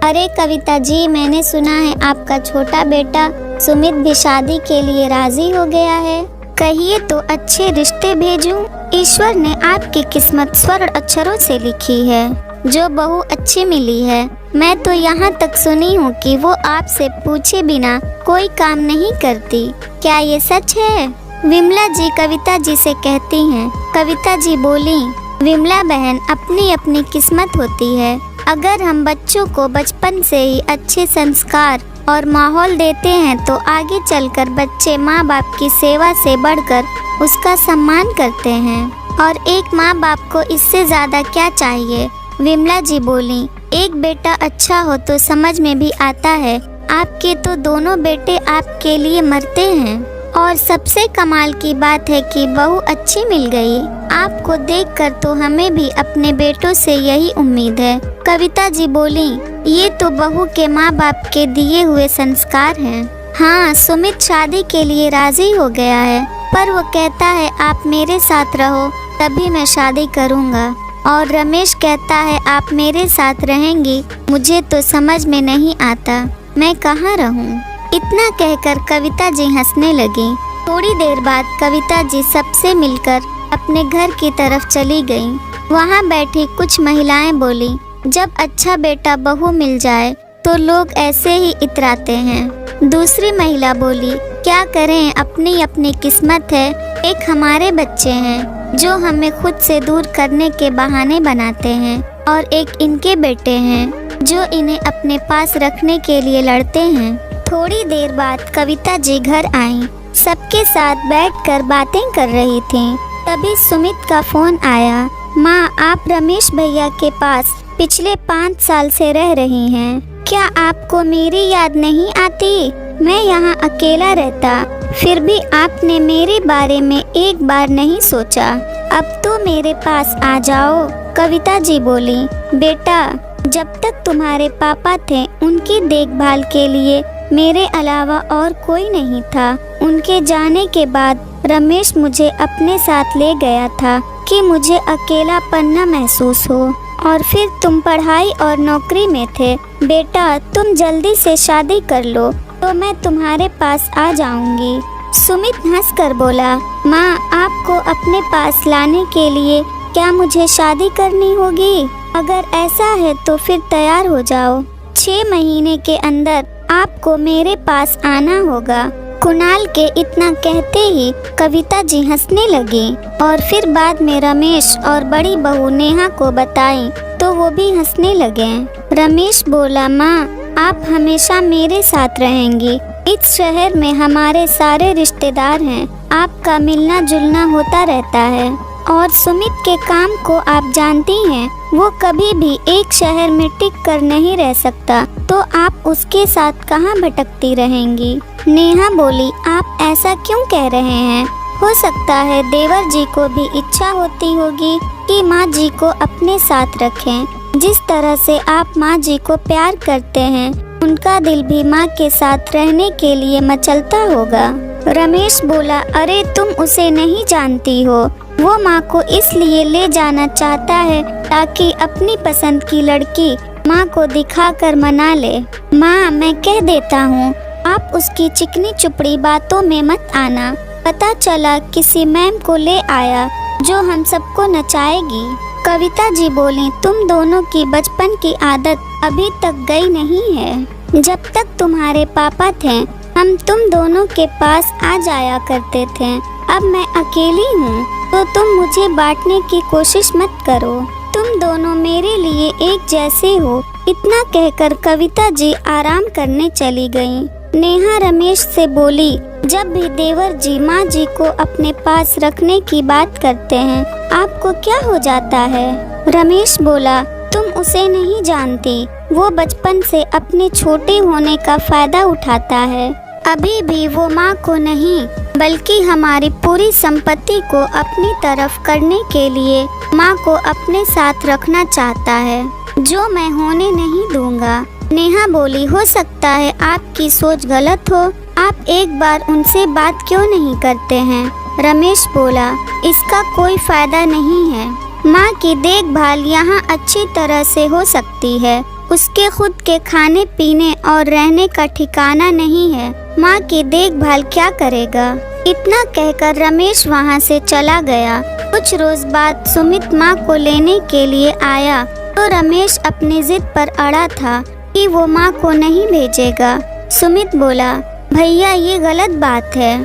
अरे कविता जी, मैंने सुना है आपका छोटा बेटा सुमित भी शादी के लिए राजी हो गया है। कहिए तो अच्छे रिश्ते भेजूं। ईश्वर ने आपकी किस्मत स्वर्ण अक्षरों से लिखी है। जो बहू अच्छी मिली है। मैं तो यहाँ तक सुनी हूँ कि वो आपसे पूछे बिना कोई काम नहीं करती। क्या ये सच है? विमला जी कविता जी से कहती हैं। कविता जी बोली, विमला बहन, अपनी अपनी किस्मत होती है। अगर हम बच्चों को बचपन से ही अच्छे संस्कार और माहौल देते हैं तो आगे चलकर बच्चे माँ बाप की सेवा से बढ़कर उसका सम्मान करते हैं। और एक माँ बाप को इससे ज़्यादा क्या चाहिए? विमला जी बोली, एक बेटा अच्छा हो तो समझ में भी आता है। आपके तो दोनों बेटे आपके लिए मरते हैं। और सबसे कमाल की बात है कि बहू अच्छी मिल गई। आपको देखकर तो हमें भी अपने बेटों से यही उम्मीद है। कविता जी बोली, ये तो बहू के माँ बाप के दिए हुए संस्कार हैं। हाँ, सुमित शादी के लिए राजी हो गया है, पर वो कहता है आप मेरे साथ रहो तभी मैं शादी करूँगा। और रमेश कहता है आप मेरे साथ रहेंगी। मुझे तो समझ में नहीं आता मैं कहाँ रहूँ। इतना कहकर कविता जी हंसने लगी। थोड़ी देर बाद कविता जी सबसे मिलकर अपने घर की तरफ चली गईं। वहाँ बैठी कुछ महिलाएं बोली, जब अच्छा बेटा बहू मिल जाए तो लोग ऐसे ही इतराते हैं। दूसरी महिला बोली, क्या करें, अपनी अपनी किस्मत है। एक हमारे बच्चे हैं जो हमें खुद से दूर करने के बहाने बनाते हैं, और एक इनके बेटे हैं जो इन्हें अपने पास रखने के लिए लड़ते हैं। थोड़ी देर बाद कविता जी घर आईं। सबके साथ बैठकर बातें कर रही थीं। तभी सुमित का फोन आया। माँ, आप रमेश भैया के पास पिछले 5 साल से रह रही हैं। क्या आपको मेरी याद नहीं आती? मैं यहाँ अकेला रहता, फिर भी आपने मेरे बारे में एक बार नहीं सोचा। अब तो मेरे पास आ जाओ। कविता जी बोली, बेटा, जब तक तुम्हारे पापा थे उनकी देखभाल के लिए मेरे अलावा और कोई नहीं था। उनके जाने के बाद रमेश मुझे अपने साथ ले गया था कि मुझे अकेलापन न महसूस हो। और फिर तुम पढ़ाई और नौकरी में थे। बेटा, तुम जल्दी से शादी कर लो तो मैं तुम्हारे पास आ जाऊंगी। सुमित हंसकर बोला, माँ, आपको अपने पास लाने के लिए क्या मुझे शादी करनी होगी? अगर ऐसा है तो फिर तैयार हो जाओ। 6 महीने के अंदर आपको मेरे पास आना होगा। कुणाल के इतना कहते ही कविता जी हंसने लगी और फिर बाद में रमेश और बड़ी बहू नेहा को बताई तो वो भी हंसने लगे। रमेश बोला, माँ, आप हमेशा मेरे साथ रहेंगी। इस शहर में हमारे सारे रिश्तेदार हैं। आपका मिलना जुलना होता रहता है। और सुमित के काम को आप जानती हैं, वो कभी भी एक शहर में टिक कर नहीं रह सकता, तो आप उसके साथ कहाँ भटकती रहेंगी? नेहा बोली, आप ऐसा क्यों कह रहे हैं? हो सकता है देवर जी को भी इच्छा होती होगी कि माँ जी को अपने साथ रखें। जिस तरह से आप माँ जी को प्यार करते हैं, उनका दिल भी माँ के साथ रहने के लिए मचलता होगा। रमेश बोला, अरे तुम उसे नहीं जानती हो। वो माँ को इसलिए ले जाना चाहता है ताकि अपनी पसंद की लड़की माँ को दिखाकर मना ले। माँ, मैं कह देता हूँ, आप उसकी चिकनी चुपड़ी बातों में मत आना। पता चला किसी मैम को ले आया जो हम सबको नचाएगी। कविता जी बोली, तुम दोनों की बचपन की आदत अभी तक गई नहीं है। जब तक तुम्हारे पापा थे हम तुम दोनों के पास आ जाया करते थे। अब मैं अकेली हूँ तो तुम मुझे बांटने की कोशिश मत करो। तुम दोनों मेरे लिए एक जैसे हो। इतना कहकर कविता जी आराम करने चली गईं। नेहा रमेश से बोली, जब भी देवर जी माँ जी को अपने पास रखने की बात करते हैं आपको क्या हो जाता है? रमेश बोला, तुम उसे नहीं जानती। वो बचपन से अपने छोटे होने का फायदा उठाता है। अभी भी वो माँ को नहीं बल्कि हमारी पूरी संपत्ति को अपनी तरफ करने के लिए माँ को अपने साथ रखना चाहता है, जो मैं होने नहीं दूंगा। नेहा बोली, हो सकता है आपकी सोच गलत हो। आप एक बार उनसे बात क्यों नहीं करते हैं? रमेश बोला, इसका कोई फायदा नहीं है। माँ की देखभाल यहाँ अच्छी तरह से हो सकती है। उसके खुद के खाने पीने और रहने का ठिकाना नहीं है। माँ की देखभाल क्या करेगा? इतना कहकर रमेश वहाँ से चला गया। कुछ रोज बाद सुमित माँ को लेने के लिए आया तो रमेश अपनी जिद पर अड़ा था कि वो माँ को नहीं भेजेगा। सुमित बोला, भैया ये गलत बात है।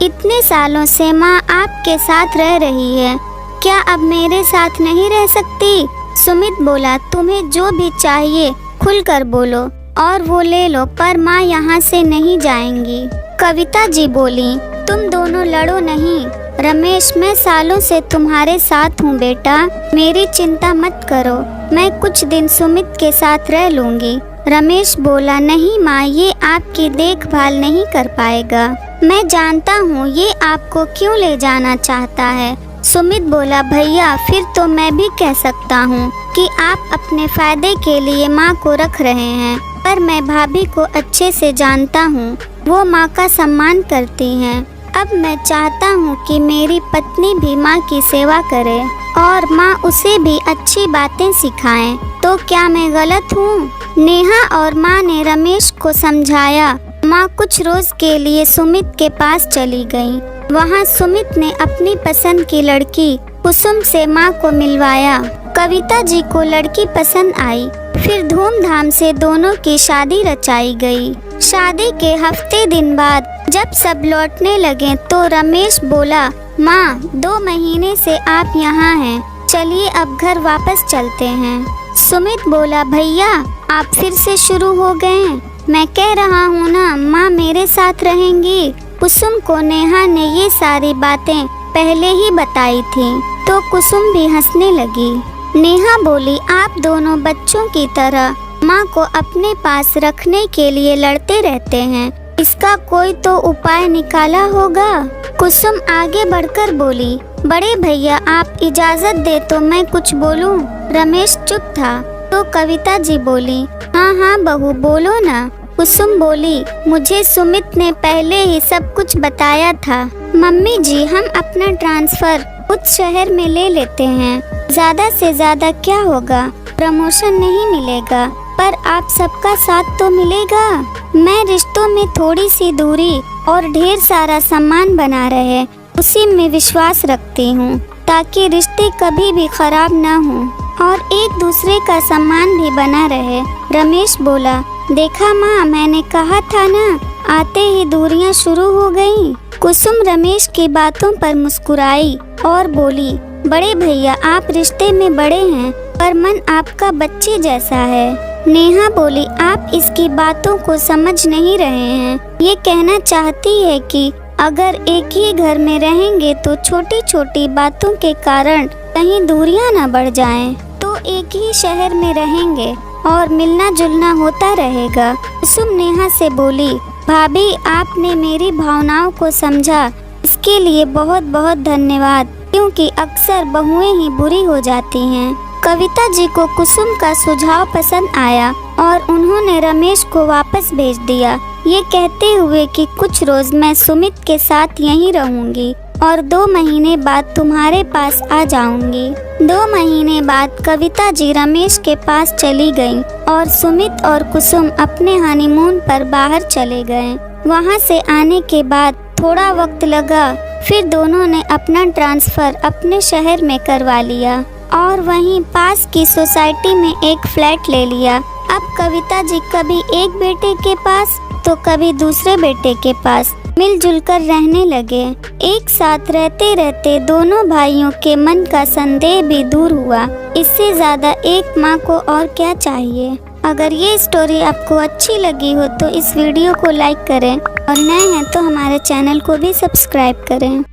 इतने सालों से माँ आपके साथ रह रही है, क्या अब मेरे साथ नहीं रह सकती? सुमित बोला, तुम्हें जो भी चाहिए खुलकर बोलो और वो ले लो, पर माँ यहाँ से नहीं जाएंगी। कविता जी बोली, तुम दोनों लड़ो नहीं। रमेश, मैं सालों से तुम्हारे साथ हूँ बेटा, मेरी चिंता मत करो, मैं कुछ दिन सुमित के साथ रह लूँगी। रमेश बोला, नहीं माँ, ये आपकी देखभाल नहीं कर पाएगा। मैं जानता हूँ ये आपको क्यों ले जाना चाहता है। सुमित बोला, भैया फिर तो मैं भी कह सकता हूँ कि आप अपने फायदे के लिए माँ को रख रहे हैं, पर मैं भाभी को अच्छे से जानता हूँ, वो माँ का सम्मान करती हैं। अब मैं चाहता हूँ कि मेरी पत्नी भी माँ की सेवा करे और माँ उसे भी अच्छी बातें सिखाएं, तो क्या मैं गलत हूँ? नेहा और माँ ने रमेश को समझाया। माँ कुछ रोज के लिए सुमित के पास चली गई। वहाँ सुमित ने अपनी पसंद की लड़की कुसुम से माँ को मिलवाया। कविता जी को लड़की पसंद आई, फिर धूमधाम से दोनों की शादी रचाई गई। शादी के हफ्ते दिन बाद जब सब लौटने लगे तो रमेश बोला, माँ 2 महीने से आप यहाँ हैं, चलिए अब घर वापस चलते हैं। सुमित बोला, भैया आप फिर से शुरू हो गए, मैं कह रहा हूँ ना माँ मेरे साथ रहेंगी। कुसुम को नेहा ने ये सारी बातें पहले ही बताई थी तो कुसुम भी हंसने लगी। नेहा बोली, आप दोनों बच्चों की तरह माँ को अपने पास रखने के लिए लड़ते रहते हैं, इसका कोई तो उपाय निकाला होगा। कुसुम आगे बढ़कर बोली, बड़े भैया आप इजाजत दे तो मैं कुछ बोलूं। रमेश चुप था तो कविता जी बोली, हाँ हाँ बहू बोलो ना। कुसुम बोली, मुझे सुमित ने पहले ही सब कुछ बताया था। मम्मी जी हम अपना ट्रांसफर उस शहर में ले लेते हैं, ज्यादा से ज्यादा क्या होगा, प्रमोशन नहीं मिलेगा पर आप सबका साथ तो मिलेगा। मैं रिश्तों में थोड़ी सी दूरी और ढेर सारा सम्मान बना रहे उसी में विश्वास रखती हूँ, ताकि रिश्ते कभी भी खराब ना हों और एक दूसरे का सम्मान भी बना रहे। रमेश बोला, देखा माँ मैंने कहा था ना, आते ही दूरियां शुरू हो गईं। कुसुम रमेश की बातों पर मुस्कुराई और बोली, बड़े भैया आप रिश्ते में बड़े हैं पर मन आपका बच्चे जैसा है। नेहा बोली, आप इसकी बातों को समझ नहीं रहे हैं, ये कहना चाहती है कि अगर एक ही घर में रहेंगे तो छोटी छोटी बातों के कारण कहीं दूरियां न बढ़ जाएं, तो एक ही शहर में रहेंगे और मिलना जुलना होता रहेगा। कुसुम नेहा से बोली, भाभी आपने मेरी भावनाओं को समझा, इसके लिए बहुत बहुत धन्यवाद, क्योंकि अक्सर बहुएं ही बुरी हो जाती हैं। कविता जी को कुसुम का सुझाव पसंद आया और उन्होंने रमेश को वापस भेज दिया, ये कहते हुए कि कुछ रोज मैं सुमित के साथ यहीं रहूंगी और 2 महीने बाद तुम्हारे पास आ जाऊंगी। 2 महीने बाद कविता जी रमेश के पास चली गईं और सुमित और कुसुम अपने हनीमून पर बाहर चले गए। वहां से आने के बाद थोड़ा वक्त लगा, फिर दोनों ने अपना ट्रांसफर अपने शहर में करवा लिया और वहीं पास की सोसाइटी में एक फ्लैट ले लिया। अब कविता जी कभी एक बेटे के पास तो कभी दूसरे बेटे के पास मिलजुल कर रहने लगे। एक साथ रहते रहते दोनों भाइयों के मन का संदेह भी दूर हुआ। इससे ज्यादा एक माँ को और क्या चाहिए। अगर ये स्टोरी आपको अच्छी लगी हो तो इस वीडियो को लाइक करें और नए हैं तो हमारे चैनल को भी सब्सक्राइब करें।